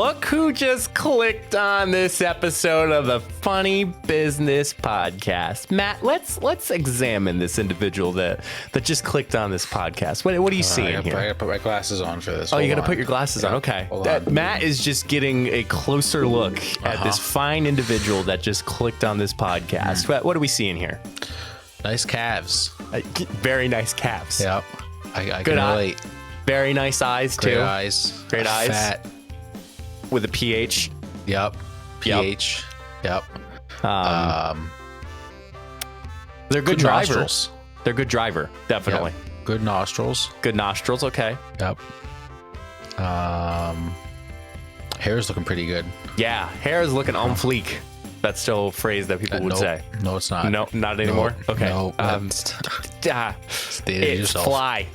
look who just clicked on this episode of the Funny Business Podcast. Matt, let's examine this individual that just clicked on this podcast. What are you seeing here? I gotta put my glasses on for this. Oh, you got to put your glasses on. Okay. Matt is just getting a closer look at this fine individual that just clicked on this podcast. What are we seeing here? Nice calves. Very nice calves. Yep. I can relate. Very nice eyes, too. Great eyes. Great eyes. Fat. With a pH. Yep. pH. Yep. They're good drivers. They're good driver, definitely. Yep. Good nostrils. Good nostrils, okay. Yep. Hair's looking pretty good. Yeah, hair is looking on fleek. That's still a phrase that people would say. No, it's not. No, not anymore? Nope. Okay. Nope. It's fly.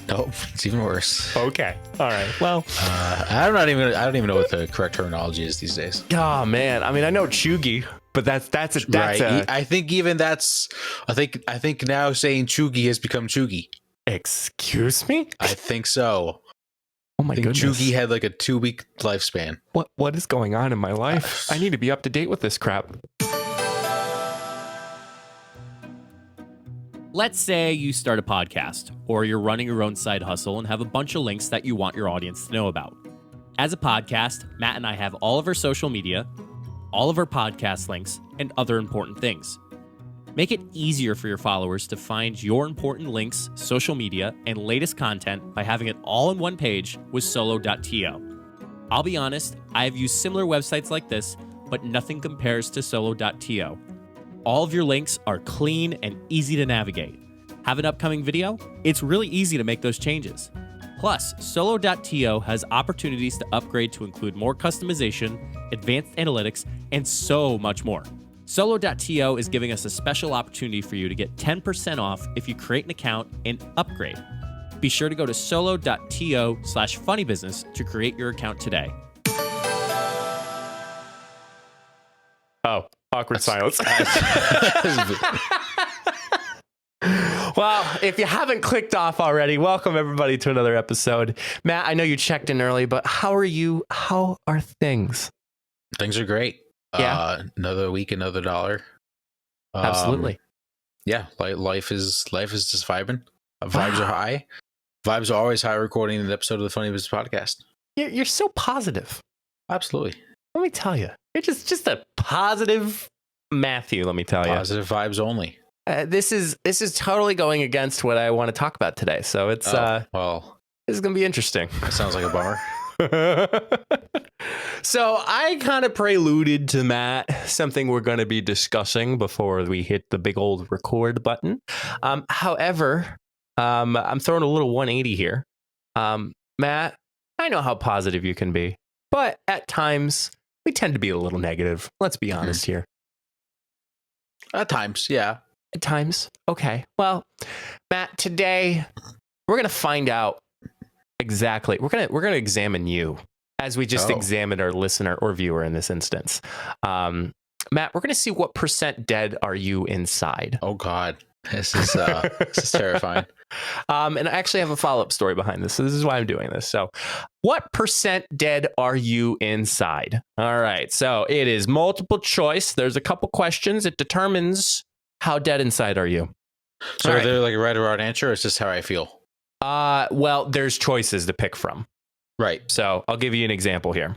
Nope, it's even worse. Okay. All right. Well, I don't even know what the correct terminology is these days. Oh man, I mean, I know chuggy, but that's right. I think now saying chuggy has become chuggy. Excuse me? I think so. Oh my goodness. Chuggy had like a 2-week lifespan. What is going on in my life? I need to be up to date with this crap. Let's say you start a podcast, or you're running your own side hustle and have a bunch of links that you want your audience to know about. As a podcast, Matt and I have all of our social media, all of our podcast links, and other important things. Make it easier for your followers to find your important links, social media, and latest content by having it all in one page with solo.to. I'll be honest, I have used similar websites like this, but nothing compares to solo.to. All of your links are clean and easy to navigate. Have an upcoming video? It's really easy to make those changes. Plus, solo.to has opportunities to upgrade to include more customization, advanced analytics, and so much more. Solo.to is giving us a special opportunity for you to get 10% off if you create an account and upgrade. Be sure to go to solo.to/funnybusiness to create your account today. Oh, awkward silence. Well, if you haven't clicked off already, welcome everybody to another episode. Matt, I know you checked in early, but how are you? How are things? Things are great. Yeah. Another week, another dollar. Absolutely. Yeah. Life is just vibing. Vibes are high. Vibes are always high recording an episode of the Funny Business Podcast. You're so positive. Absolutely. Let me tell you, you're just a positive Matthew. Let me tell you, positive vibes only. This is totally going against what I want to talk about today. So it's this is gonna be interesting. That sounds like a bummer. So I kind of preluded to Matt something we're going to be discussing before we hit the big old record button. However, I'm throwing a little 180 here. Matt, I know how positive you can be, but at times we tend to be a little negative. Let's be honest here. At times, yeah. At times. Okay. Well, Matt, today we're going to find out exactly. We're going to examine you as we just examined our listener or viewer in this instance. Matt, we're going to see what % dead are you inside. Oh God. This is terrifying. And I actually have a follow-up story behind this. So this is why I'm doing this. So what % dead are you inside? All right. So it is multiple choice. There's a couple questions. It determines how dead inside are you. So are there like a right or wrong answer, or is this how I feel? Well, there's choices to pick from. Right. So I'll give you an example here.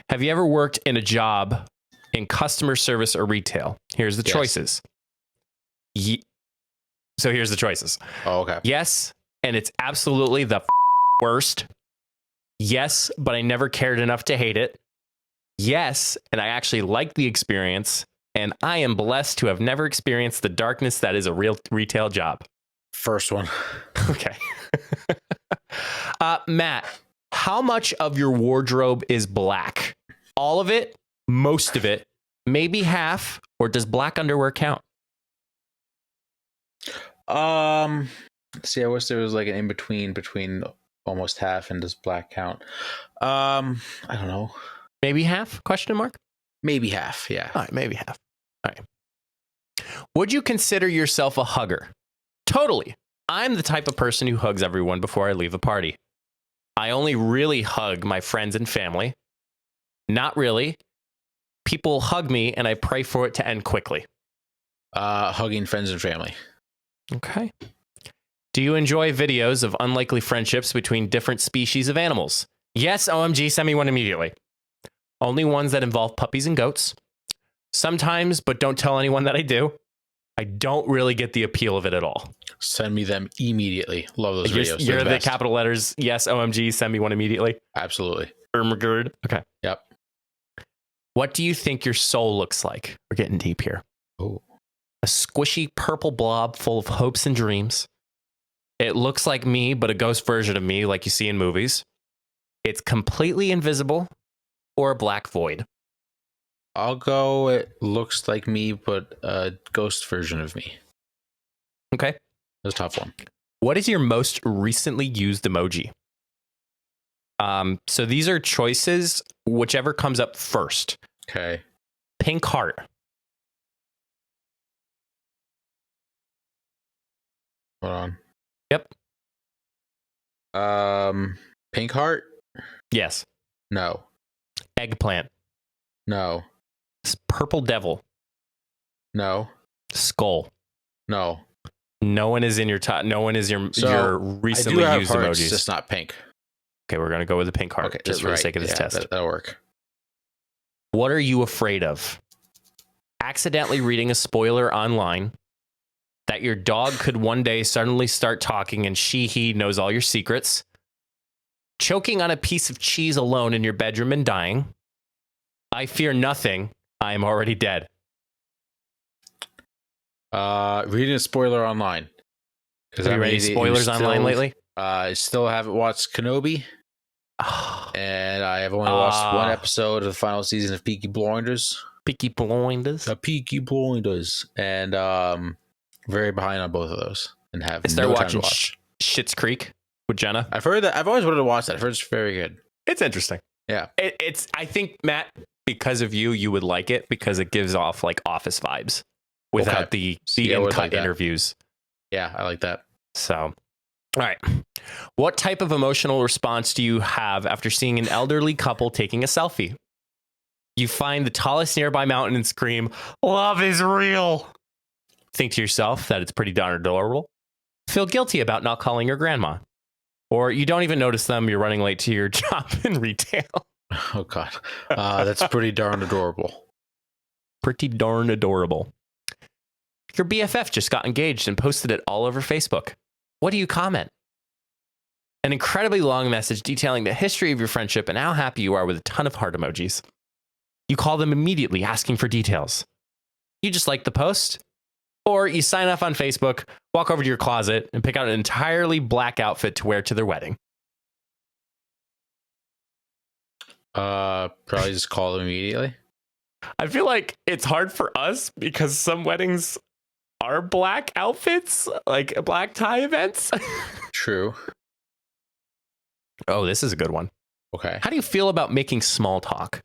Have you ever worked in a job in customer service or retail? Here's the choices. So here's the choices. Oh, okay. Yes, and it's absolutely the worst. Yes, but I never cared enough to hate it. Yes, and I actually liked the experience, and I am blessed to have never experienced the darkness that is a real retail job. First one. Okay. Matt, how much of your wardrobe is black? All of it? Most of it? Maybe half? Or does black underwear count? See, I wish there was like an in between almost half and does black count. I don't know. Maybe half? Question mark? Maybe half, yeah. All right, maybe half. All right. Would you consider yourself a hugger? Totally. I'm the type of person who hugs everyone before I leave a party. I only really hug my friends and family. Not really. People hug me and I pray for it to end quickly. Hugging friends and family. Okay. Do you enjoy videos of unlikely friendships between different species of animals? Yes, OMG, send me one immediately. Only ones that involve puppies and goats. Sometimes, but don't tell anyone that I do. I don't really get the appeal of it at all. Send me them immediately. Love those videos. You're the capital letters. Yes, OMG, send me one immediately. Absolutely. Ermagerd. Okay. Yep. What do you think your soul looks like? We're getting deep here. Oh. A squishy purple blob full of hopes and dreams. It looks like me, but a ghost version of me like you see in movies. It's completely invisible or a black void. I'll go, it looks like me, but a ghost version of me. Okay. That's a tough one. What is your most recently used emoji? So these are choices, whichever comes up first. Okay. Pink heart. Hold Yep. on. Pink heart? Yes. No. Eggplant. No. Purple devil. No. Skull. No. No one is in your top. No one is your recently I do have used hearts, emojis. just not pink. Okay, we're gonna go with the pink heart Okay, just for the sake of this test. That'll work. What are you afraid of? Accidentally reading a spoiler online that your dog could one day suddenly start talking and he knows all your secrets. Choking on a piece of cheese alone in your bedroom and dying. I fear nothing. I am already dead. Reading a spoiler online. Have you read any spoilers online lately? I still haven't watched Kenobi. And I have only watched one episode of the final season of Peaky Blinders. Peaky Blinders. Peaky Blinders. And very behind on both of those. And have I started no time watching to watch. Schitt's Creek with Jenna. I've heard that. I've always wanted to watch that. I've heard it's very good. It's interesting. Yeah. It's. I think, Matt, because of you would like it because it gives off like Office vibes without the in-cut like interviews. Yeah, I like that. So, all right. What type of emotional response do you have after seeing an elderly couple taking a selfie? You find the tallest nearby mountain and scream, "Love is real." Think to yourself that it's pretty darn adorable. Feel guilty about not calling your grandma. Or you don't even notice them. You're running late to your job in retail. Oh, God. That's pretty darn adorable. Pretty darn adorable. Your BFF just got engaged and posted it all over Facebook. What do you comment? An incredibly long message detailing the history of your friendship and how happy you are with a ton of heart emojis. You call them immediately asking for details. You just like the post? Or you sign up on Facebook, walk over to your closet, and pick out an entirely black outfit to wear to their wedding. Probably just call them immediately. I feel like it's hard for us because some weddings are black outfits, like black tie events. True. Oh, this is a good one. Okay. How do you feel about making small talk?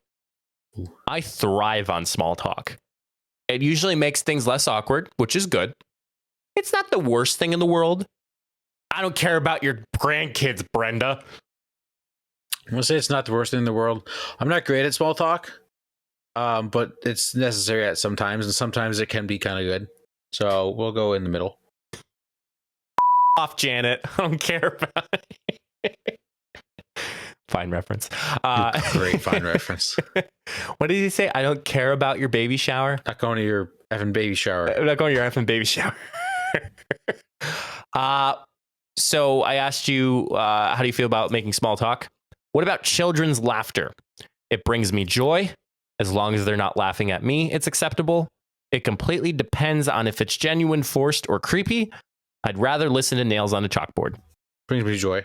Ooh. I thrive on small talk. It usually makes things less awkward, which is good. It's not the worst thing in the world. I don't care about your grandkids, Brenda. I'm going to say it's not the worst thing in the world. I'm not great at small talk, but it's necessary at sometimes, and sometimes it can be kind of good. So we'll go in the middle. Off, Janet. I don't care about it. Fine reference. Great fine reference. What did he say? I don't care about your baby shower. Not going to your effing baby shower. I'm not going to your effing baby shower. So I asked you, how do you feel about making small talk? What about children's laughter? It brings me joy. As long as they're not laughing at me, it's acceptable. It completely depends on if it's genuine, forced, or creepy. I'd rather listen to nails on a chalkboard. Brings me joy.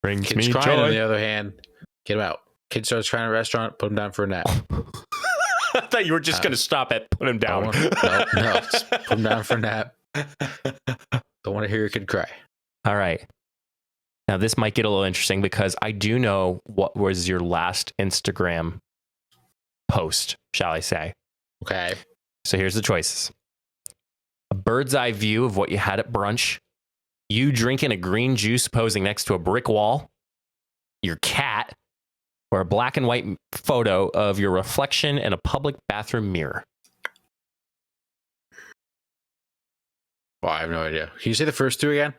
Brings Kids me crying, joy. on the other hand, get them out. Kid starts crying in a restaurant, put him down for a nap. I thought you were just going to stop at put him down. No, just put him down for a nap. Don't want to hear your kid cry. All right. Now, this might get a little interesting because I do know what was your last Instagram post, shall I say. Okay. So here's the choices. A bird's eye view of what you had at brunch. You drinking a green juice posing next to a brick wall. your cat, or a black and white photo of your reflection in a public bathroom mirror? Well, I have no idea. Can you say the first two again?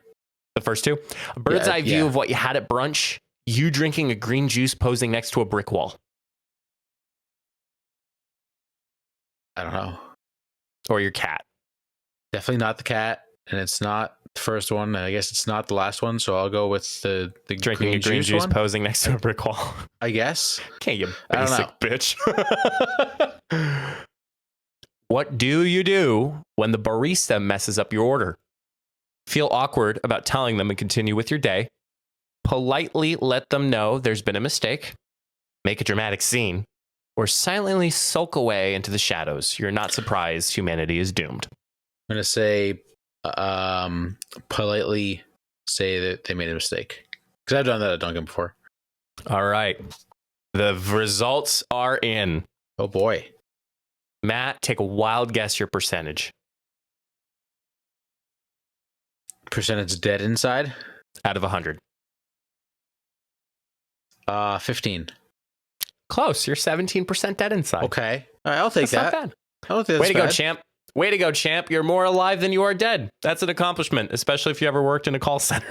The first two? A bird's eye view of what you had at brunch, you drinking a green juice posing next to a brick wall. I don't know. Or your cat. Definitely not the cat, and it's not the first one. I guess it's not the last one, so I'll go with the Drinking a green juice one, posing next to a brick wall. I guess. Okay, you I don't basic bitch. What do you do when the barista messes up your order? Feel awkward about telling them and continue with your day. Politely let them know there's been a mistake. Make a dramatic scene. Or silently sulk away into the shadows. You're not surprised humanity is doomed. I'm going to say politely say that they made a mistake. Because I've done that at Dunkin' before. All right. The results are in. Oh, boy. Matt, take a wild guess your percentage. Percentage dead inside? Out of 100. 15. Close. You're 17% dead inside. Okay. All right, I'll take That's that. not bad. I don't think Way that's to go, bad. champ. Way to go, champ. You're more alive than you are dead. That's an accomplishment, especially if you ever worked in a call center.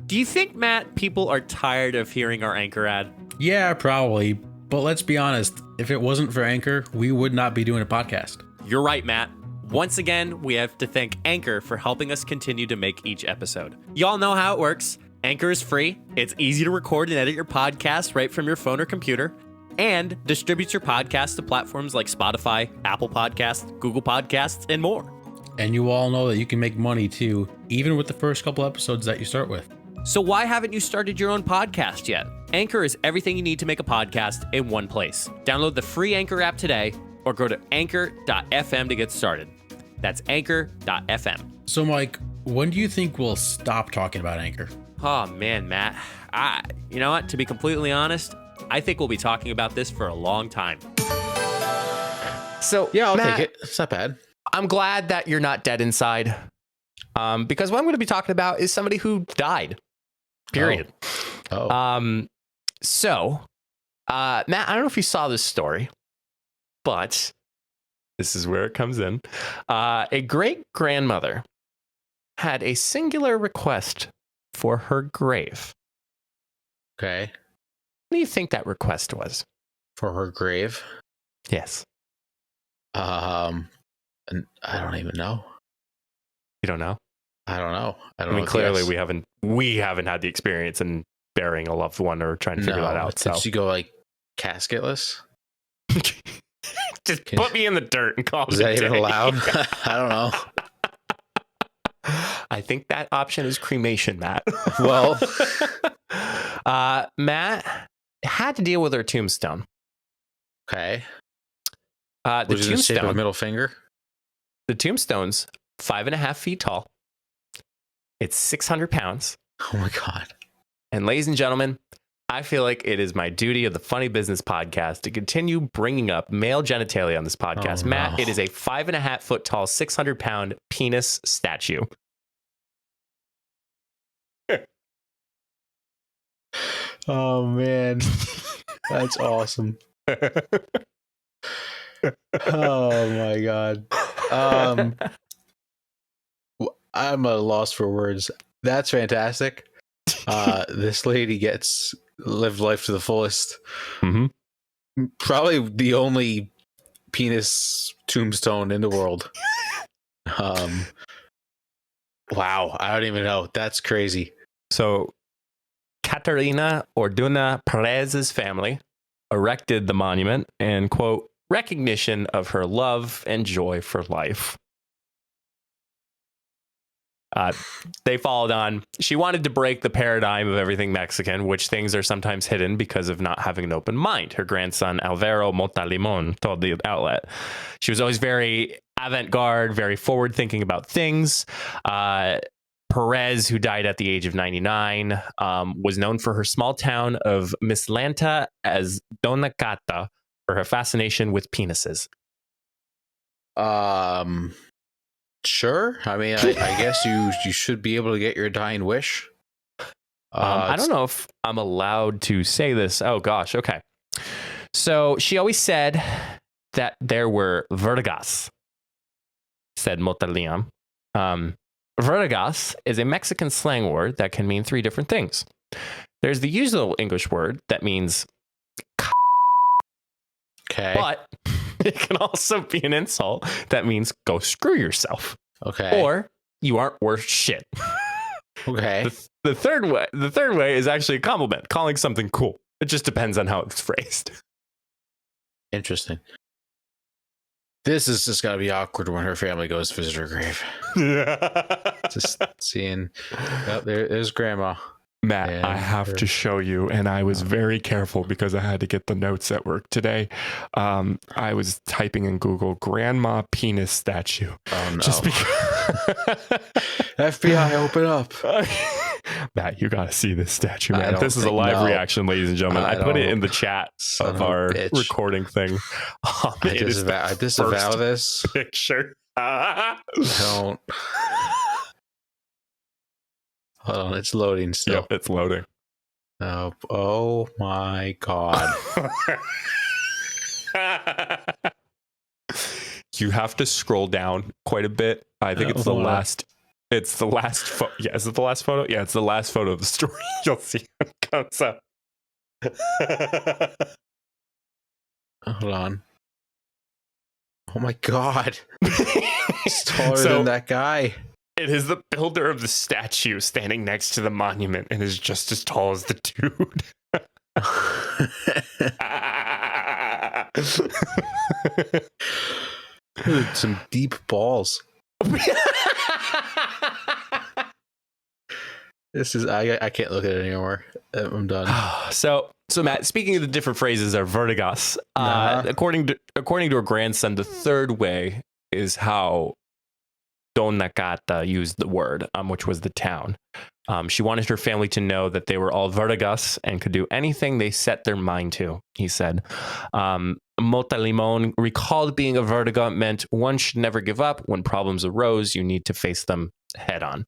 Do you think, Matt, people are tired of hearing our Anchor ad? Yeah, probably. But let's be honest, if it wasn't for Anchor, we would not be doing a podcast. You're right, Matt. Once again, we have to thank Anchor for helping us continue to make each episode. Y'all know how it works. Anchor is free. It's easy to record and edit your podcast right from your phone or computer, and distributes your podcast to platforms like Spotify, Apple Podcasts, Google Podcasts, and more. And you all know that you can make money too, even with the first couple episodes that you start with. So why haven't you started your own podcast yet? Anchor is everything you need to make a podcast in one place. Download the free Anchor app today or go to anchor.fm to get started. That's anchor.fm. So, Mike, when do you think we'll stop talking about Anchor? Oh, man, Matt. You know what? To be completely honest, I think we'll be talking about this for a long time. So, Yeah, I'll Matt, take it. It's not bad. I'm glad that you're not dead inside. Because what I'm going to be talking about is somebody who died. Period. Oh. So, Matt, I don't know if you saw this story, but this is where it comes in. A great grandmother had a singular request for her grave. Okay. What do you think that request was? For her grave. Yes. And I don't even know. You don't know? I don't know. I don't I mean, know. clearly we haven't had the experience in burying a loved one or trying to figure that out. So Did she go like casketless? just put me in the dirt and call Is it a that even day. allowed? I don't know. I think that option is cremation, Matt. Well, Matt had to deal with her tombstone. okay. The Was it in the shape of a tombstone. middle finger? The tombstone's 5.5 feet tall. It's 600 pounds. Oh my god. And ladies and gentlemen, I feel like it is my duty of the Funny Business Podcast to continue bringing up male genitalia on this podcast. Oh, Matt, no. it is a 5.5 foot tall, 600 pound penis statue. Oh man. That's awesome. Oh my god. I'm at a loss for words. That's fantastic. This lady gets lived life to the fullest. Mhm. Probably the only penis tombstone in the world. Wow, I don't even know. That's crazy. So, Caterina Orduna Perez's family erected the monument in, quote, recognition of her love and joy for life. They followed on. She wanted to break the paradigm of everything Mexican, which things are sometimes hidden because of not having an open mind. Her grandson, Alvaro Montalimon, told the outlet. She was always very avant-garde, very forward-thinking about things. Perez, who died at the age of 99, was known for her small town of Mislanta as Dona Cata for her fascination with penises. Sure. I mean, I guess you should be able to get your dying wish. I don't know if I'm allowed to say this. Oh gosh. Okay. So she always said that there were vertigas, said Motaliam. Vertigas is a Mexican slang word that can mean three different things. There's the usual English word that means Okay. but it can also be an insult that means go screw yourself. Okay. Or you aren't worth shit. Okay. The third way is actually a compliment, calling something cool. It just depends on how it's phrased. Interesting. This is just gotta be awkward when her family goes to visit her grave. Just seeing, there's grandma. Matt, And I have to show you, and I was very careful because I had to get the notes at work today. I was typing in Google "grandma penis statue." Oh no! Just because FBI, open up! Matt, you got to see this statue, I man. don't This is a think- live no. reaction, ladies and gentlemen. I put it in the chat Son of of a our bitch. recording thing. I disavow first this. picture. Don't. Hold on, it's loading still. Yep, it's loading. Oh my god! You have to scroll down quite a bit. I think it's the Hold on. last. It's the last photo. Yeah, is it the last photo? Yeah, it's the last photo of the story. You'll see when it comes up. Hold on. Oh my god! It's taller So- than that guy. It is the builder of the statue standing next to the monument and is just as tall as the dude. Some deep balls. This is I can't look at it anymore. I'm done. So Matt, speaking of the different phrases are vertigas, according to her grandson, the third way is how Don Nakata used the word, which was the town. She wanted her family to know that they were all vertigas and could do anything they set their mind to, he said. Mota Limon recalled being a vertiga meant one should never give up. When problems arose, you need to face them head on.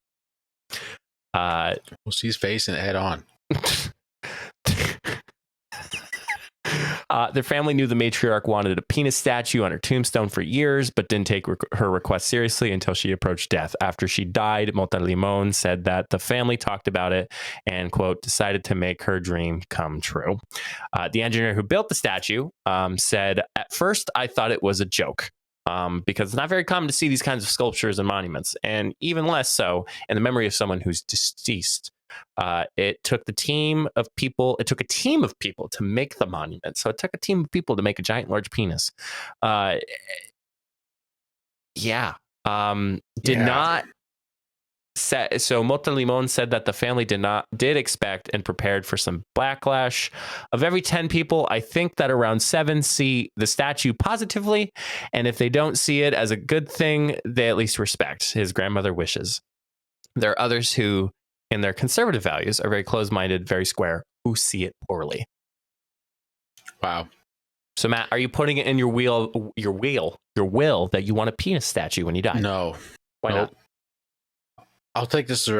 Well, she's facing it head on. Their family knew the matriarch wanted a penis statue on her tombstone for years, but didn't take her request seriously until she approached death. After she died, Mota Limon said that the family talked about it and, quote, decided to make her dream come true. The engineer who built the statue said, at first, I thought it was a joke. Because it's not very common to see these kinds of sculptures and monuments, and even less so in the memory of someone who's deceased. It took a team of people to make the monument. So it took a team of people to make a giant, large penis. So Mota Limon said that the family did expect and prepared for some backlash. Of every 10 people, I think that around 7 see the statue positively, and if they don't see it as a good thing, they at least respect his grandmother wishes. There are others who, in their conservative values, are very close-minded, very square, who see it poorly. Wow. So Matt, are you putting it in your will that you want a penis statue when you die? No. Why not? I'll take this as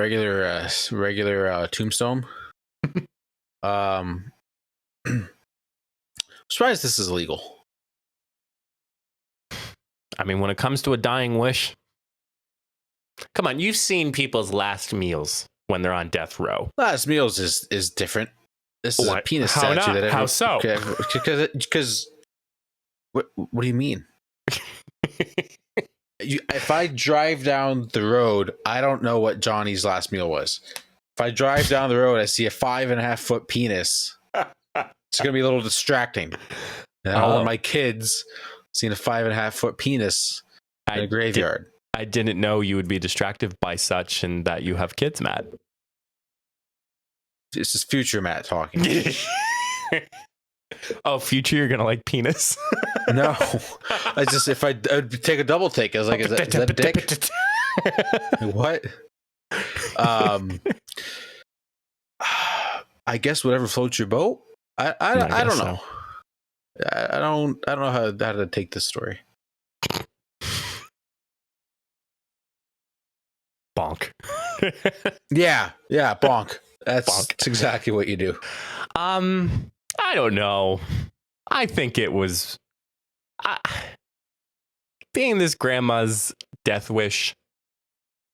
a regular tombstone. Surprised this is legal. I mean, when it comes to a dying wish, come on, you've seen people's last meals when they're on death row. Last meals is different. This is a What? penis How statue. not? How so? Because what do you mean? If I drive down the road, I don't know what Johnny's last meal was. If I drive down the road, I see a 5.5 foot penis. It's gonna be a little distracting. And I don't want my kids seeing a 5.5 foot penis in a graveyard. I didn't know you would be distracted by such and that you have kids, Matt. This is future Matt talking. Oh, future, you're gonna like penis. No, I'd take a double take. I was like, is that a dick? What? I guess whatever floats your boat. I don't know. I don't know how to take this story. bonk. Yeah, bonk. That's exactly what you do. I don't know. I think it was being this grandma's death wish.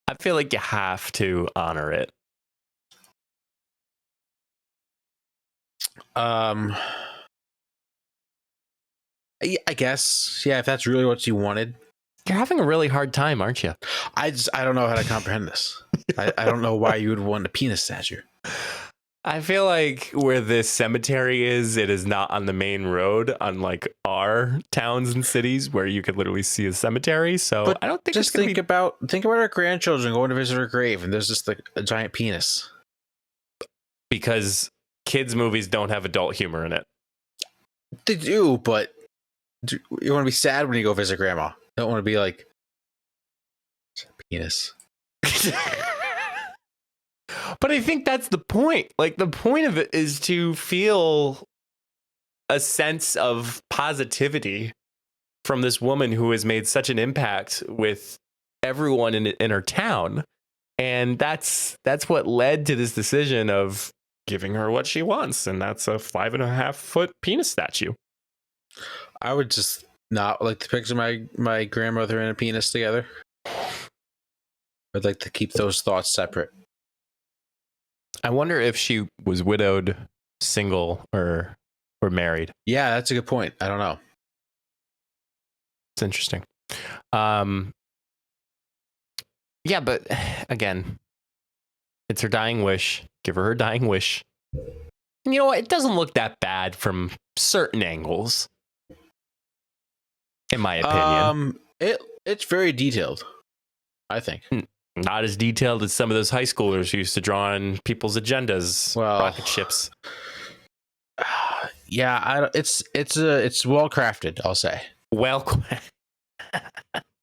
I feel like you have to honor it. I guess, yeah, if that's really what you wanted. You're having a really hard time, aren't you? I don't know how to comprehend this. I don't know why you would want a penis statue. I feel like where this cemetery is, it is not on the main road, unlike our towns and cities where you could literally see a cemetery. So But I don't think just it's gonna think about our grandchildren going to visit her grave, and there's just like a giant penis. because kids' movies don't have adult humor in it. They do, but you want to be sad when you go visit grandma. You don't want to be like penis. But I think that's the point. Like, the point of it is to feel a sense of positivity from this woman who has made such an impact with everyone in her town. And that's what led to this decision of giving her what she wants. And that's a 5.5-foot penis statue. I would just not like to picture my grandmother and a penis together. I'd like to keep those thoughts separate. I wonder if she was widowed, single, or married. Yeah, that's a good point. I don't know. It's interesting. Yeah, but again, it's her dying wish. Give her dying wish. And you know what? It doesn't look that bad from certain angles, in my opinion. It's very detailed, I think. Not as detailed as some of those high schoolers who used to draw on people's agendas, Well, rocket ships. Yeah, it's well crafted, I'll say. Well,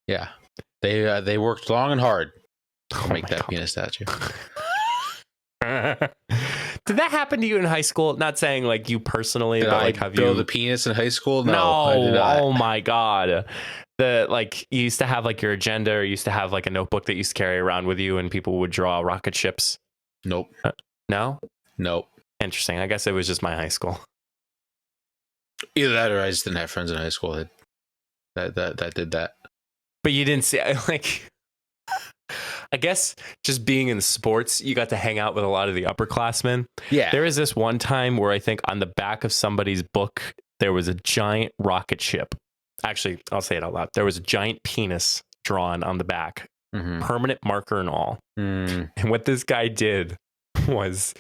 Yeah, they worked long and hard to make that God. penis statue. Did that happen to you in high school? Not saying like you personally, Did but I like have build you a penis in high school? No, I did not. oh my God. You used to have like your agenda, or you used to have like a notebook that you used to carry around with you, and people would draw rocket ships. Nope. No? Nope. Interesting. I guess it was just my high school. Either that, or I just didn't have friends in high school that did that. But you didn't see, like, I guess just being in sports, you got to hang out with a lot of the upperclassmen. Yeah. There was this one time where I think on the back of somebody's book, there was a giant rocket ship. Actually, I'll say it out loud. There was a giant penis drawn on the back, permanent marker and all. And what this guy did was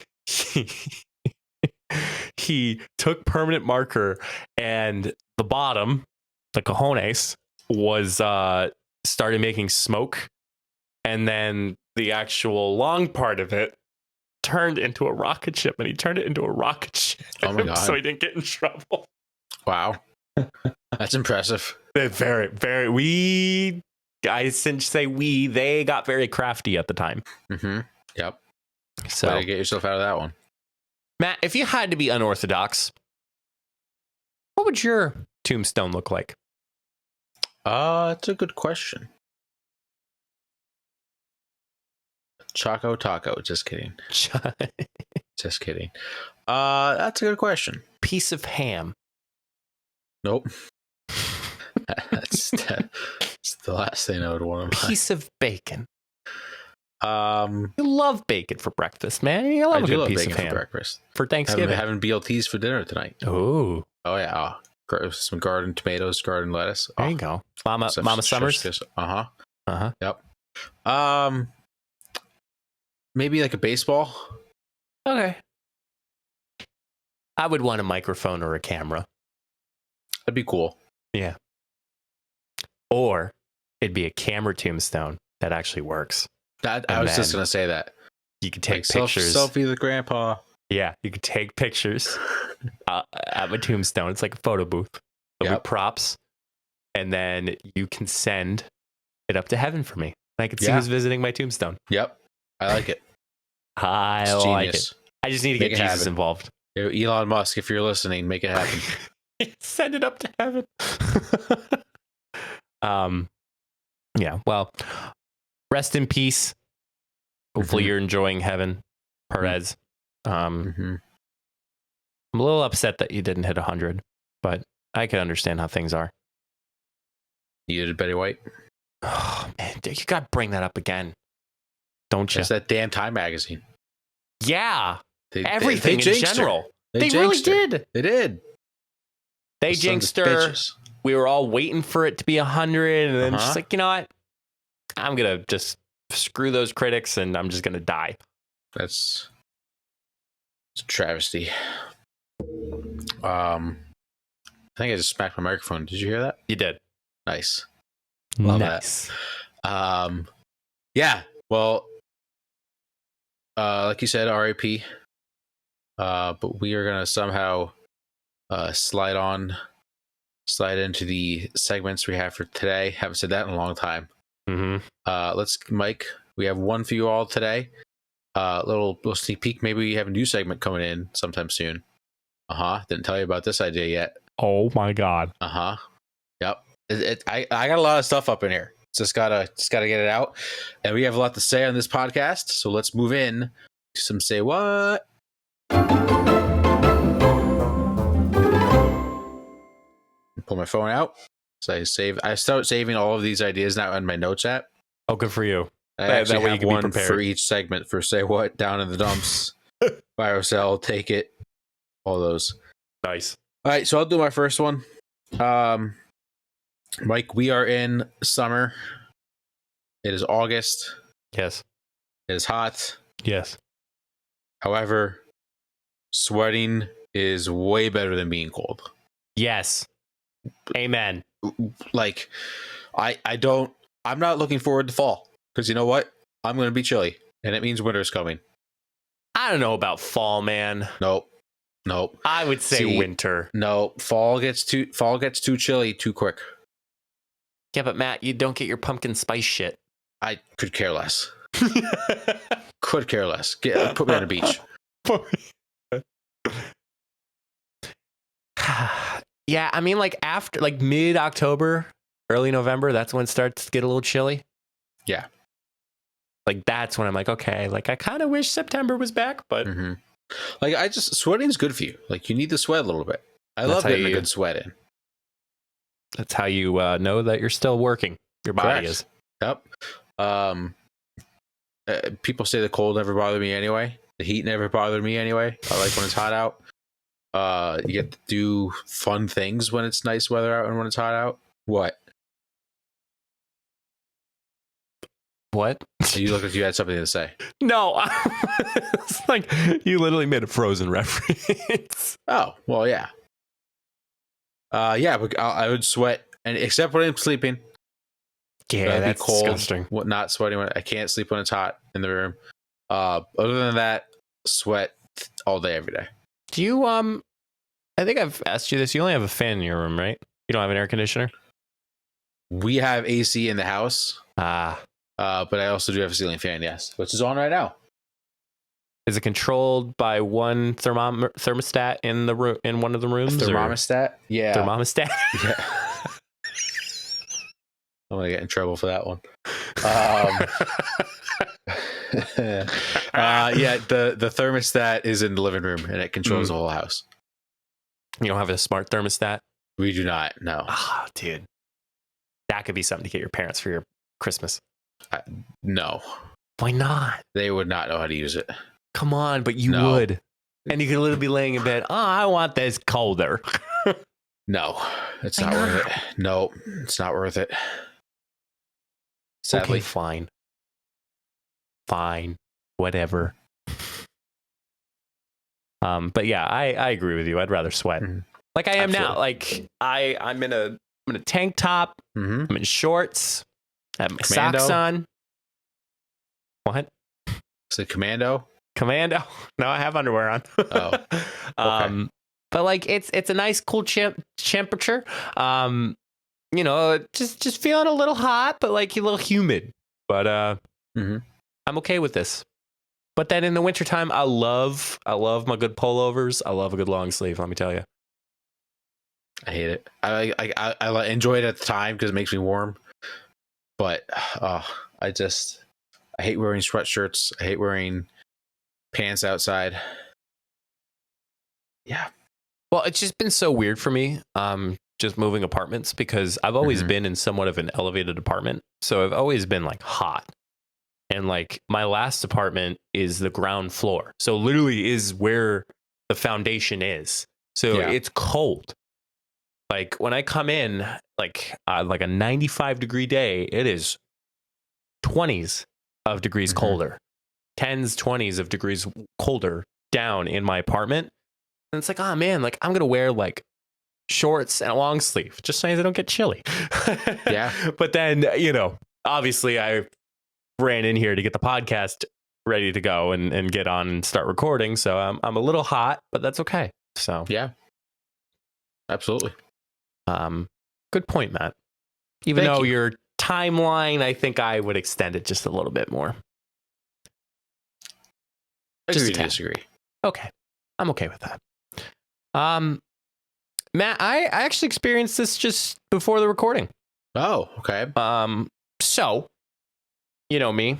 he took permanent marker, and the bottom, the cojones, was started making smoke. And then the actual long part of it turned into a rocket ship, and he turned it into a rocket ship. Oh my God. So he didn't get in trouble. Wow. That's impressive. Very, very. I shouldn't say we. They got very crafty at the time. Yep. So Way to get yourself out of that one. Matt, if you had to be unorthodox, what would your tombstone look like? It's a good question. Choco Taco. Just kidding. Just kidding. That's a good question. Piece of ham. Nope. That's the last thing I would want. Piece of bacon. You You love bacon for breakfast, man. You love I a do good love piece bacon of for ham breakfast. for Thanksgiving. Having BLTs for dinner tonight. Oh, Yeah. Some garden tomatoes, garden lettuce. there you go, Mama Summers. Yep. Maybe like a baseball. Okay. I would want a microphone or a camera. That'd be cool. Yeah. Or it'd be a camera tombstone that actually works. I was just gonna say that. You could take Like pictures. Selfie with grandpa. Yeah, you could take pictures at my tombstone. It's like a photo booth. There'll be props, and then you can send it up to heaven for me. I can see who's visiting my tombstone. Yep, I like it. I It's like genius. it. I just need to Make get it Jesus happen. involved. Elon Musk, if you're listening, make it happen. Send it up to heaven. Yeah. Well, rest in peace, Hopefully Mhm. you're enjoying heaven, Perez. Mhm. I'm a little upset that you didn't hit 100, but I can understand how things are. You did Betty White. Oh, man, you got to bring that up again, don't you? It's that damn Time magazine. Yeah, They, everything they in jinxed her. general. They really jinxed her. did. They did. They The sons jinxed of her. bitches. We were all waiting for it to be 100, and then she's Uh-huh. like, you know what? I'm going to just screw those critics, and I'm just going to die. It's a travesty. I think I just smacked my microphone. Did you hear that? You did. Nice. Love nice. Yeah. Well, like you said, RIP. But we are gonna somehow slide into the segments we have for today. Haven't said that in a long time. Mm-hmm. Mike. We have one for you all today. Little sneak peek. Maybe we have a new segment coming in sometime soon. Didn't tell you about this idea yet. Oh my God. Yep. I got a lot of stuff up in here. Just gotta get it out, and we have a lot to say on this podcast. So let's move in to some say what. Pull my phone out. So I start saving all of these ideas now in my notes app. Oh, good for you. I That actually way you have can be one prepared. for each segment for say what, down in the dumps, buy or sell, take it, all those. Nice. All right, so I'll do my first one. Mike, we are in summer. It is August. Yes. It is hot. Yes. However, sweating is way better than being cold. Yes. Amen. Like, I'm not looking forward to fall because you know what? I'm going to be chilly and it means winter's coming. I don't know about fall, man. Nope. I would say winter. No, fall gets too chilly too quick. Yeah, but Matt, you don't get your pumpkin spice shit. I could care less. Could care less. Put me on the beach. Yeah, I mean, like after like mid-October, early November, that's when it starts to get a little chilly. Yeah. Like that's when I'm like, okay, like I kind of wish September was back, but like sweating's good for you. Like you need to sweat a little bit. I love getting a good sweat in. That's how you know that you're still working. Your body is. Yep. People say the cold never bothered me anyway. The heat never bothered me anyway. I like when it's hot out. You get to do fun things when it's nice weather out and when it's hot out. What? You look like you had something to say. No, it's like you literally made a Frozen reference. Oh, well, yeah. Yeah, but I would sweat, and except when I'm sleeping. Yeah, that's cold. disgusting. Not sweating when I can't sleep when it's hot in the room. Other than that, sweat all day, every day. Do you I think I've asked you this. You only have a fan in your room, right? You don't have an air conditioner? We have AC in the house. But I also do have a ceiling fan, yes, which is on right now. Is it controlled by one thermostat in the room, in one of the rooms? Thermostat? Yeah. Thermostat? Yeah. I'm gonna get in trouble for that one. Yeah, the thermostat is in the living room and it controls the whole house. You don't have a smart thermostat? We do not. No. Oh, dude, that could be something to get your parents for your Christmas. No. Why not? They would not know how to use it. Come on, but you would. And you could literally be laying in bed. Oh, I want this colder. No, it's not worth it. No, it's not worth it. Sadly. Okay, fine, whatever. But yeah, I agree with you. I'd rather sweat, like I am now. Like I'm in a tank top. I'm in shorts. I have my socks on. What? Is it commando? Commando? No, I have underwear on. Oh, okay. But like it's a nice cool temperature. You know, just feeling a little hot, but like a little humid. But I'm okay with this. But then in the wintertime, I love my good pullovers. I love a good long sleeve, let me tell you. I hate it. I enjoy it at the time because it makes me warm. But I just I hate wearing sweatshirts. I hate wearing pants outside. Yeah. Well, it's just been so weird for me, just moving apartments, because I've always been in somewhat of an elevated apartment. So I've always been like hot. And like my last apartment is the ground floor. So literally is where the foundation is. So it's cold. Like when I come in, like a 95-degree day, it is 20s of degrees colder, 10s, 20s of degrees colder down in my apartment. And it's like, oh man, like I'm going to wear like shorts and a long sleeve just so I don't get chilly. Yeah. But then, obviously I ran in here to get the podcast ready to go and get on and start recording. So I'm a little hot, but that's okay. So yeah, absolutely. Good point, Matt. Even Thank though you. your timeline, I think I would extend it just a little bit more. Agree a to tad. disagree. Okay. I'm okay with that. Matt, I actually experienced this just before the recording. Oh, okay. So, you know me,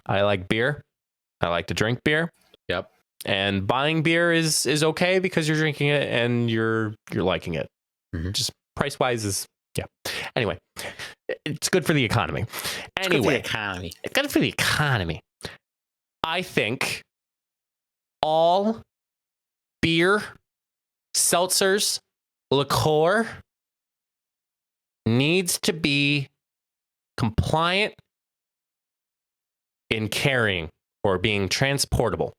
I like beer. I like to drink beer. Yep. And buying beer is okay because you're drinking it and you're liking it. Just price wise is Anyway, it's good for the economy. Anyway, good for the economy. I think all beer, seltzers, liqueur needs to be compliant in carrying or being transportable.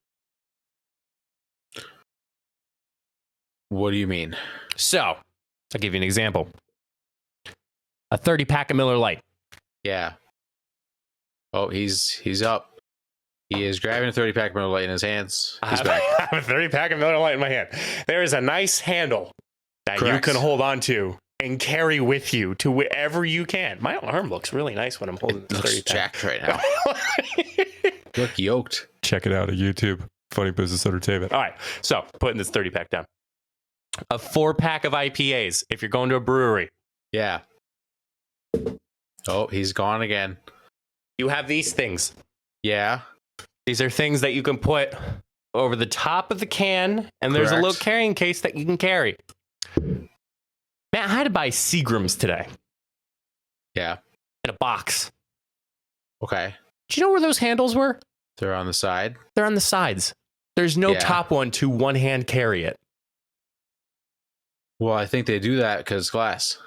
What do you mean? So, I'll give you an example. A 30-pack of Miller Lite. Yeah. Oh, he's up. He is grabbing a 30-pack Miller Lite in his hands. He's back. I have a 30-pack of Miller Lite in my hand. There is a nice handle that Correct. you can hold on to and carry with you to wherever you can. My arm looks really nice when I'm holding this Looks 30-pack. jacked right now. Look yoked. Check it out at YouTube. Funny Business Entertainment. All right, so putting this 30-pack down. A 4-pack of IPAs if you're going to a brewery. Yeah. Oh, he's gone again. You have these things. Yeah. These are things that you can put over the top of the can, and there's a Correct. little carrying case that you can carry. Matt, I had to buy Seagrams today Yeah. in a box. Okay. Do you know where those handles were? They're on the side. They're on the sides. There's no Yeah. top one to one hand carry it. Well, I think they do that because glass.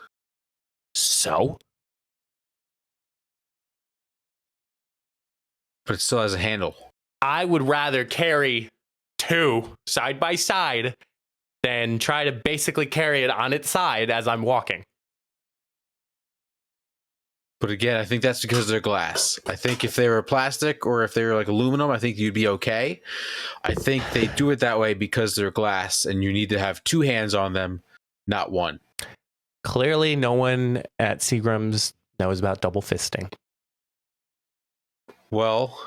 So? But it still has a handle. I would rather carry two side by side than try to basically carry it on its side as I'm walking. But again, I think that's because they're glass. I think if they were plastic or if they were like aluminum, I think you'd be okay. I think they do it that way because they're glass and you need to have two hands on them, not one. Clearly, no one at Seagrams knows about double fisting. Well,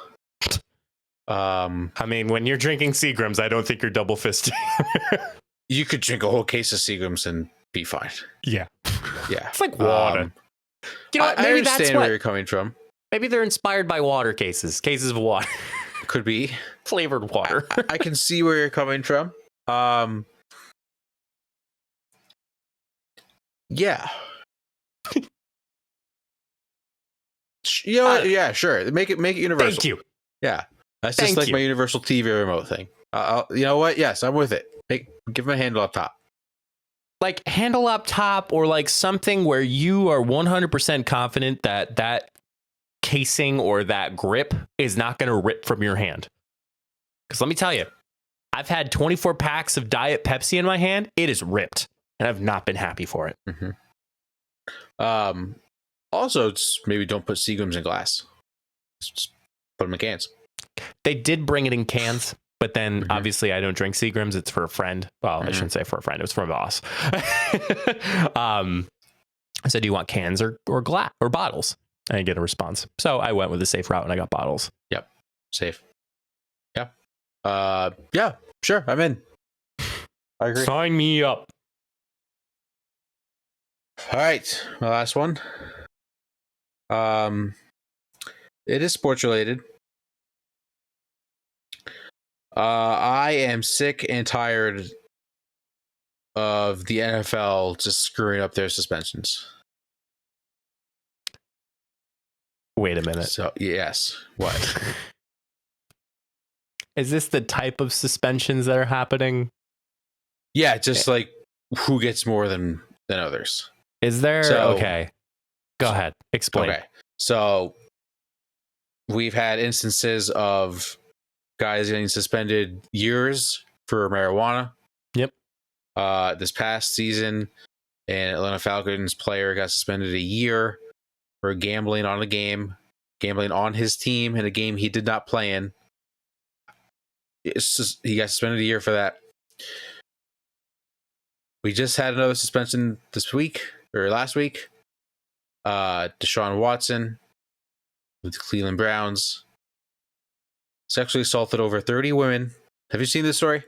I mean, when you're drinking Seagrams, I don't think you're double fisting. you could drink a whole case of Seagrams and be fine. Yeah. Yeah. It's like water. You know what? I Maybe understand that's where what. you're coming from. Maybe they're inspired by water cases of water, Could be. flavored water. I can see where you're coming from. Yeah. You know what? Yeah, sure. Make it universal. Thank you. Yeah. That's Thank just like you. my universal TV remote thing. You know what? Yes, I'm with it. Give him a handle up top. Like handle up top, or like something where you are 100% confident that casing or that grip is not going to rip from your hand. Because let me tell you, I've had 24 packs of Diet Pepsi in my hand. It is ripped, and I've not been happy for it. Mm-hmm. Also, just maybe don't put Seagrams in glass. Just put them in cans. They did bring it in cans, but then obviously I don't drink Seagrams. It's for a friend. Well, I shouldn't say for a friend. It was for a boss. I said, do you want cans or glass or bottles? I didn't get a response. So I went with the safe route and I got bottles. Yep. Safe. Yeah. Yeah, sure. I'm in. I agree. Sign me up. All right. My last one. It is sports related. I am sick and tired of the NFL just screwing up their suspensions. Wait a minute. So, yes. What? Is this the type of suspensions that are happening? Yeah, just like who gets more than others. Is there? Okay. Go ahead. Explain. Okay. So we've had instances of guys getting suspended years for marijuana. Yep. This past season, an Atlanta Falcons player got suspended a year for gambling on his team in a game he did not play in. He got suspended a year for that. We just had another suspension this week or last week. Deshaun Watson with the Cleveland Browns sexually assaulted over 30 women. Have you seen this story?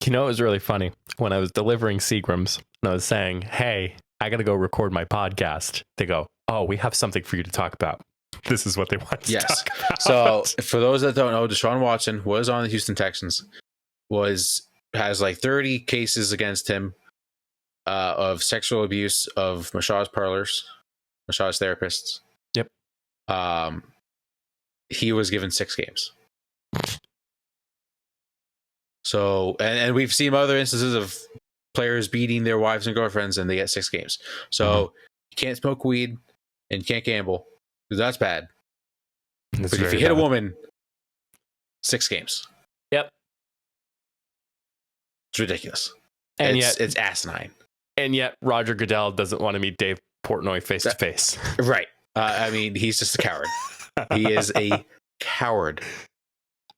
You know, it was really funny when I was delivering Seagrams and I was saying, hey, I got to go record my podcast. They go, oh, we have something for you to talk about. This is what they want to talk about. So for those that don't know, Deshaun Watson was on the Houston Texans, has like 30 cases against him of sexual abuse of massage parlors, massage therapists. Yep. He was given 6 games. So, and we've seen other instances of players beating their wives and girlfriends and they get 6 games. So you can't smoke weed and you can't gamble because that's bad. That's but if you very hit a bad. woman, 6 games. Yep. It's ridiculous. And it's asinine. And yet Roger Goodell doesn't want to meet Dave Portnoy face to face. Right. I mean, he's just a coward. He is a coward.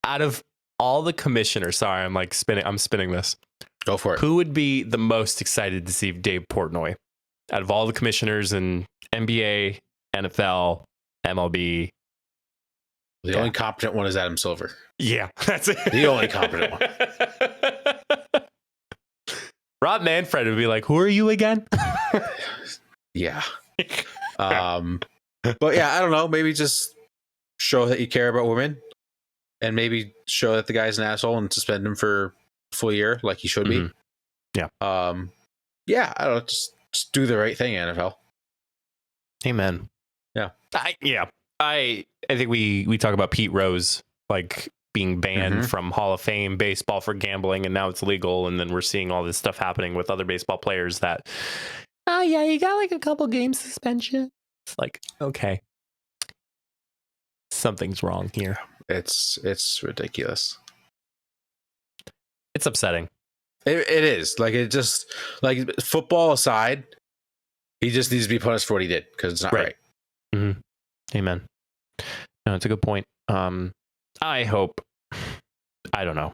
Out of all the commissioners, sorry, I'm spinning this. Go for it. Who would be the most excited to see Dave Portnoy? Out of all the commissioners in NBA, NFL, MLB. The only competent one is Adam Silver. Yeah, that's it. The only competent one. Rob Manfred would be like, who are you again? Yeah. But yeah, I don't know. Maybe just show that you care about women and maybe show that the guy's an asshole and suspend him for a full year like he should be. Mhm. Yeah. Yeah, I don't know. Just do the right thing, NFL. Amen. Yeah. I think we talk about Pete Rose like being banned from Hall of Fame baseball for gambling, and now it's legal, and then we're seeing all this stuff happening with other baseball players that, oh yeah, you got like a couple game suspension. It's like, okay, something's wrong here. It's ridiculous. It's upsetting. It is. Like, it just, like, football aside, he just needs to be punished for what he did because it's not right. Mm-hmm. Amen. No, it's a good point. I hope, I don't know.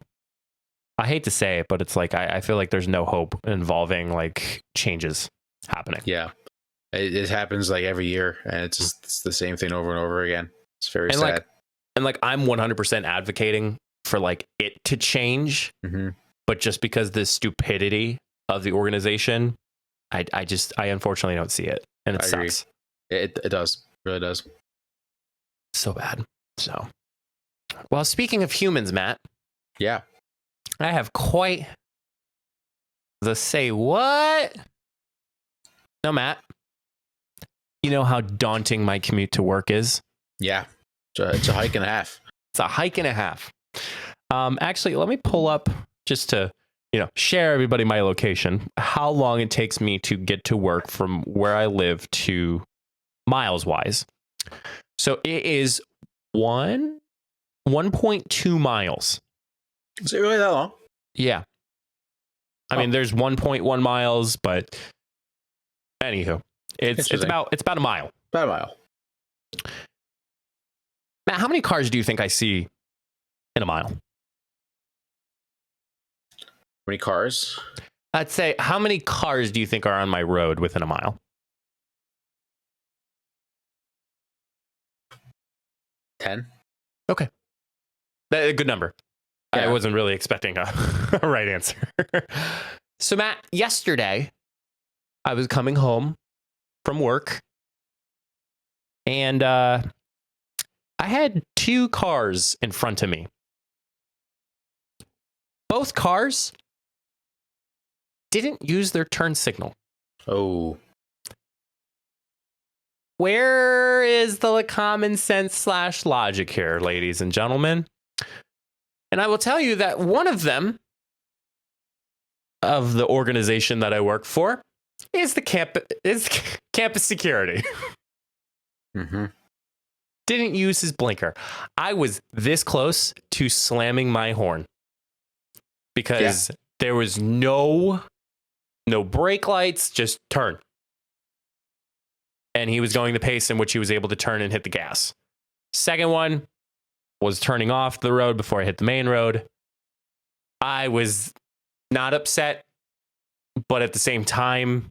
I hate to say it, but it's like, I feel like there's no hope involving like changes happening. Yeah. It happens like every year and it's the same thing over and over again. It's very sad. And I'm 100% advocating for like it to change, but just because the stupidity of the organization, I unfortunately don't see it, and it sucks. It does. It really does. So bad. So, well, speaking of humans, Matt. Yeah. I have quite the say what? No, Matt. You know how daunting my commute to work is? Yeah. It's a hike and a half. It's a hike and a half. Actually, let me pull up just to, share everybody my location, how long it takes me to get to work from where I live to miles wise. So it is 1.2 miles. Is it really that long? Yeah. I mean, there's 1.1 miles, but anywho, it's about a mile. About a mile. Matt, how many cars do you think I see in a mile? How many cars? I'd say, how many cars do you think are on my road within a mile? 10. Okay. A good number. Yeah. I wasn't really expecting a right answer. So, Matt, yesterday, I was coming home from work, and I had two cars in front of me. Both cars didn't use their turn signal. Oh. Where is the common sense / logic here, ladies and gentlemen? And I will tell you that one of them, of the organization that I work for, is campus security. Mm-hmm. Didn't use his blinker. I was this close to slamming my horn because there was no brake lights, just turn. And he was going the pace in which he was able to turn and hit the gas. Second one was turning off the road before I hit the main road. I was not upset, but at the same time,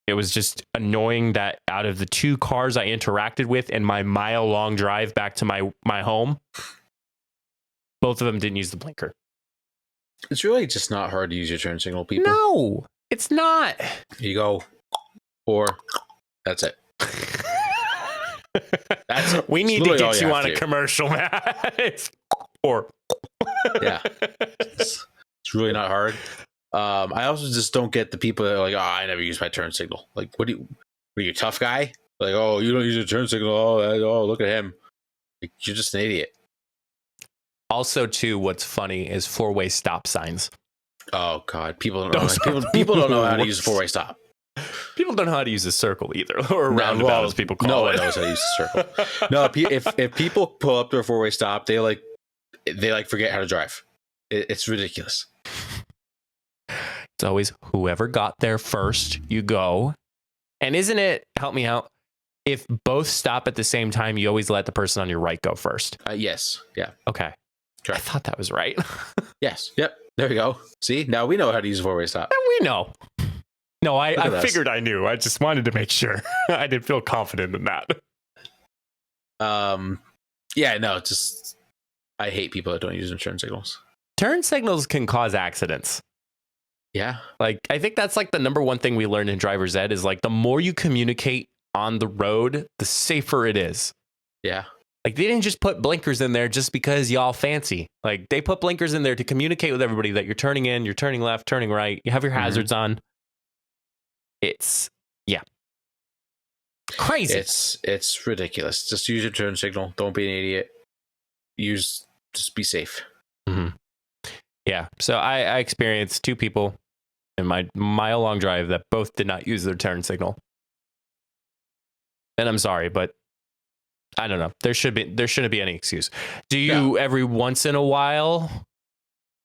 it was just annoying that out of the two cars I interacted with in my mile-long drive back to my home, both of them didn't use the blinker. It's really just not hard to use your turn signal, people. No, it's not. You go, or that's it. We need to get you on a commercial, Matt. Or yeah, it's really not hard. I also just don't get the people that are like, oh, I never use my turn signal. Like, were you a tough guy? Like, oh, you don't use your turn signal. Oh, look at him. Like, you're just an idiot. Also, too, what's funny is four-way stop signs. Oh God, people don't know. People don't know how to use a four-way stop. People don't know how to use a circle either, or a roundabout, as people call it. No one knows how to use a circle. No, if people pull up to a four-way stop, they forget how to drive. It's ridiculous. It's always whoever got there first, you go. And isn't it, help me out, if both stop at the same time, you always let the person on your right go first? Yes. Yeah. Okay. Correct. I thought that was right. Yes. Yep. There we go. See, now we know how to use a four-way stop. And we know. No, I figured I knew. I just wanted to make sure. I didn't feel confident in that. Yeah, no, just I hate people that don't use their turn signals. Turn signals can cause accidents. Yeah. Like, I think that's like the number one thing we learned in driver's ed is like the more you communicate on the road, the safer it is. Yeah. Like, they didn't just put blinkers in there just because y'all fancy. Like, they put blinkers in there to communicate with everybody that you're turning in, you're turning left, turning right, you have your hazards on. It's, yeah. Crazy. It's ridiculous. Just use your turn signal. Don't be an idiot. Just be safe. Mm-hmm. Yeah. So I experienced two people in my mile-long drive that both did not use their turn signal. And I'm sorry, but I don't know. There shouldn't be any excuse. Do you every once in a while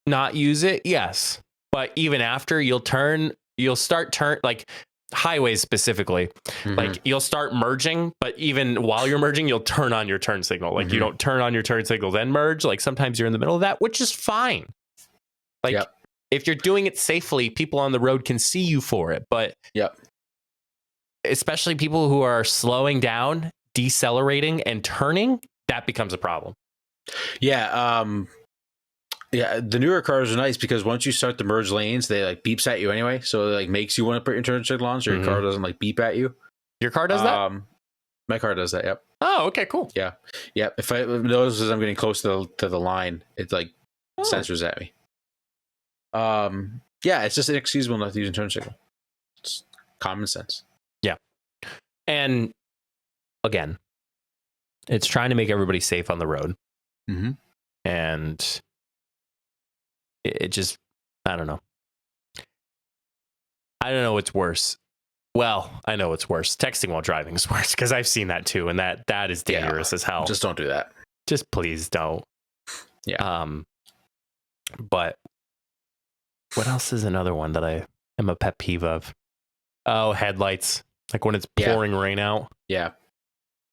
not use it? Yes. But even after you'll start like highways specifically, like you'll start merging, but even while you're merging, you'll turn on your turn signal. Like you don't turn on your turn signal, then merge. Like sometimes you're in the middle of that, which is fine. Like if you're doing it safely, people on the road can see you for it. But especially people who are slowing down, decelerating, and turning, that becomes a problem. Yeah. Yeah, the newer cars are nice because once you start to merge lanes, they like beeps at you anyway. So it like makes you want to put your turn signal on so your car doesn't like beep at you. Your car does that? My car does that, yep. Oh, okay, cool. Yeah. Yeah. If I notice as I'm getting close to the line, it like censors at me. Yeah, it's just inexcusable not to use a turn signal. It's common sense. Yeah. And again, it's trying to make everybody safe on the road. And it just, I don't know. I don't know what's worse. Well, I know what's worse. Texting while driving is worse because I've seen that too. And that is dangerous as hell. Just don't do that. Just please don't. Yeah. But what else is another one that I am a pet peeve of? Oh, headlights. Like when it's pouring rain out. Yeah.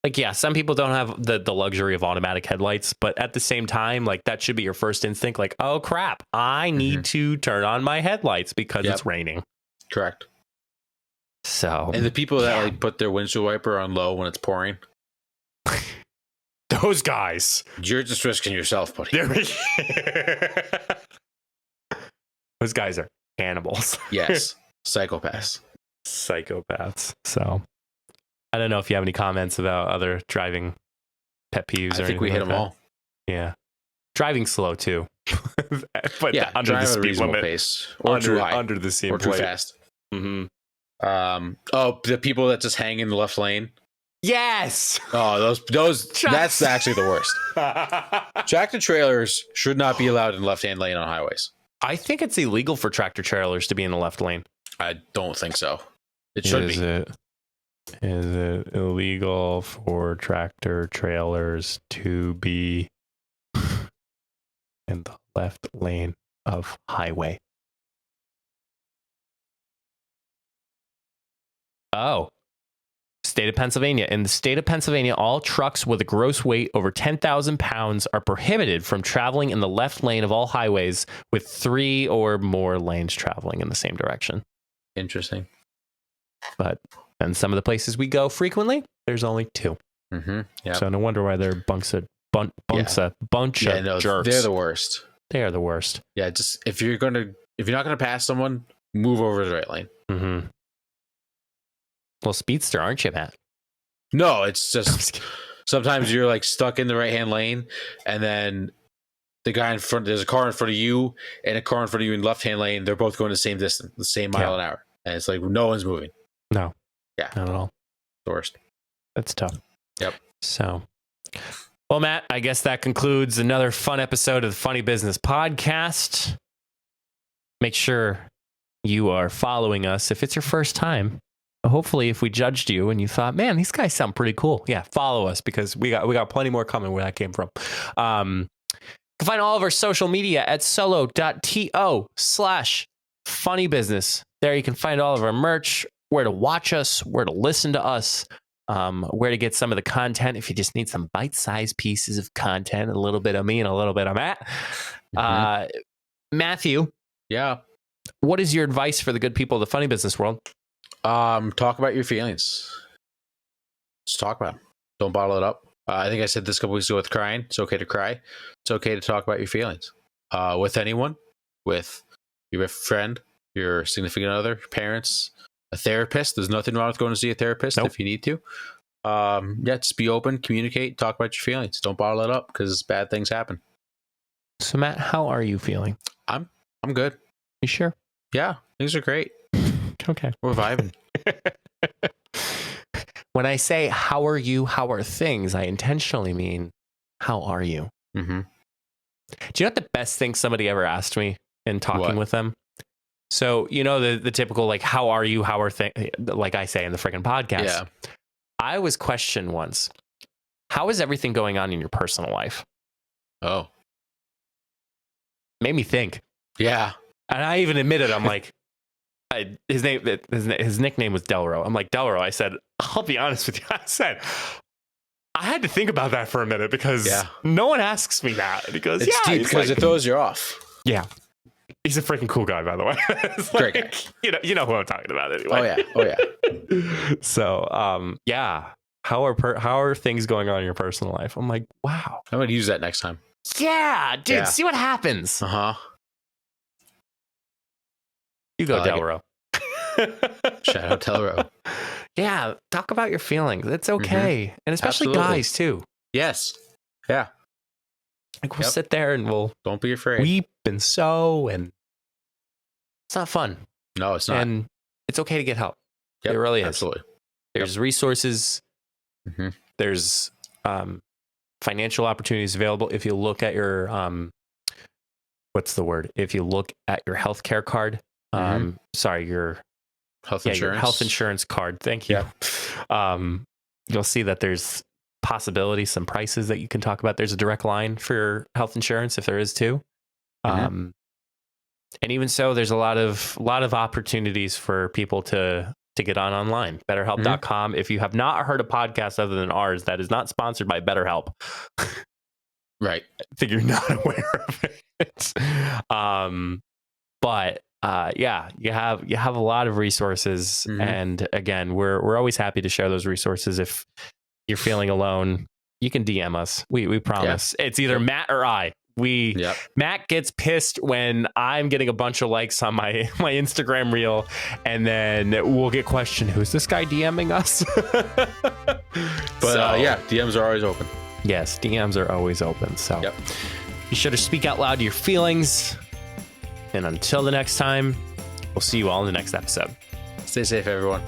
Like, yeah, some people don't have the luxury of automatic headlights, but at the same time, like that should be your first instinct. Like, oh crap, I need to turn on my headlights because it's raining. Correct. So, and the people that like put their windshield wiper on low when it's pouring, those guys, you're just risking yourself, buddy. Those guys are animals. Yes, psychopaths. So, I don't know if you have any comments about other driving pet peeves? I or think we anything hit like them that? all. Yeah. Driving slow too. But Yeah, under drive the at a speed reasonable limit. pace, or under, too high, under the scene or too plate. fast. Mm-hmm. The people that just hang in the left lane. Yes. Oh, those. That's actually the worst. Tractor trailers should not be allowed in left-hand lane on highways. I think it's illegal for tractor trailers to be in the left lane. I don't think so. It should be. Is it illegal for tractor trailers to be in the left lane of highway? Oh. State of Pennsylvania. In the state of Pennsylvania, all trucks with a gross weight over 10,000 pounds are prohibited from traveling in the left lane of all highways with 3 or more lanes traveling in the same direction. Interesting. But in some of the places we go frequently, there's only 2. Mm-hmm. Yeah. So no wonder why they're a bunch of jerks. They're the worst. They are the worst. Yeah. Just if you're not gonna pass someone, move over to the right lane. Mm-hmm. Well, speedster, aren't you, Matt? No, it's just sometimes you're like stuck in the right hand lane, and then there's a car in front of you and a car in front of you in left hand lane. They're both going the same distance, the same mile an hour, and it's like no one's moving. No. Yeah. Not at all. The worst. That's tough. Yep. So, well, Matt, I guess that concludes another fun episode of the Funny Business Podcast. Make sure you are following us if it's your first time. Hopefully, if we judged you and you thought, man, these guys sound pretty cool, yeah, follow us because we got plenty more coming where that came from. You can find all of our social media at solo.to/funnybusiness. There you can find all of our merch, where to watch us, where to listen to us, where to get some of the content if you just need some bite-sized pieces of content, a little bit of me and a little bit of Matt. Matthew. Yeah. What is your advice for the good people of the funny business world? Talk about your feelings. Just talk about them. Don't bottle it up. I think I said this a couple weeks ago with crying. It's okay to cry. It's okay to talk about your feelings. With anyone, with your friend, your significant other, your parents, a therapist. There's nothing wrong with going to see a therapist if you need to. Just be open, communicate, talk about your feelings. Don't bottle it up because bad things happen. So Matt, how are you feeling? I'm good. You sure? Yeah, things are great. Okay. We're vibing. When I say how are you, how are things, I intentionally mean how are you? Mm-hmm. Do you know what the best thing somebody ever asked me in talking with them? So, you know, the typical, like, how are you, how are things, like I say in the freaking podcast. Yeah. I was questioned once, how is everything going on in your personal life? Oh. Made me think. Yeah. And I even admitted, I'm like, his nickname was Delro. I'm like, Delro, I said, I'll be honest with you. I said, I had to think about that for a minute because no one asks me that. Because it's deep because it throws you off. Yeah. He's a freaking cool guy, by the way. It's like, great guy. You know who I'm talking about anyway. Oh yeah. So, how are things going on in your personal life? I'm like, wow. I'm going to use that next time. Yeah, dude, see what happens. Uh-huh. You go, Delro. Shout out Delro. Yeah, talk about your feelings. It's okay. And especially guys, too. Yes. Yeah. Like, we'll sit there and we'll... Don't be afraid. Weep and sew, and it's not fun. No, it's not. And it's okay to get help. Yep, it really is. Absolutely. There's resources. Mm-hmm. There's financial opportunities available. If you look at your... what's the word? If you look at your healthcare card... your health insurance. Your health insurance card. Thank you. Yeah. You'll see that there's possibilities, some prices that you can talk about. There's a direct line for your health insurance if there is too. And even so, there's a lot of opportunities for people to get on online. BetterHelp.com. If you have not heard a podcast other than ours that is not sponsored by BetterHelp, right? I think you're not aware of it. But you have a lot of resources, and again, we're always happy to share those resources. If you're feeling alone, you can DM us. We promise. It's either Matt or I. Matt gets pissed when I'm getting a bunch of likes on my Instagram reel, and then we'll get questioned, who's this guy DMing us? But DMs are always open. Yes, DMs are always open. So Yep. be sure to speak out loud your feelings. And until the next time, we'll see you all in the next episode. Stay safe, everyone.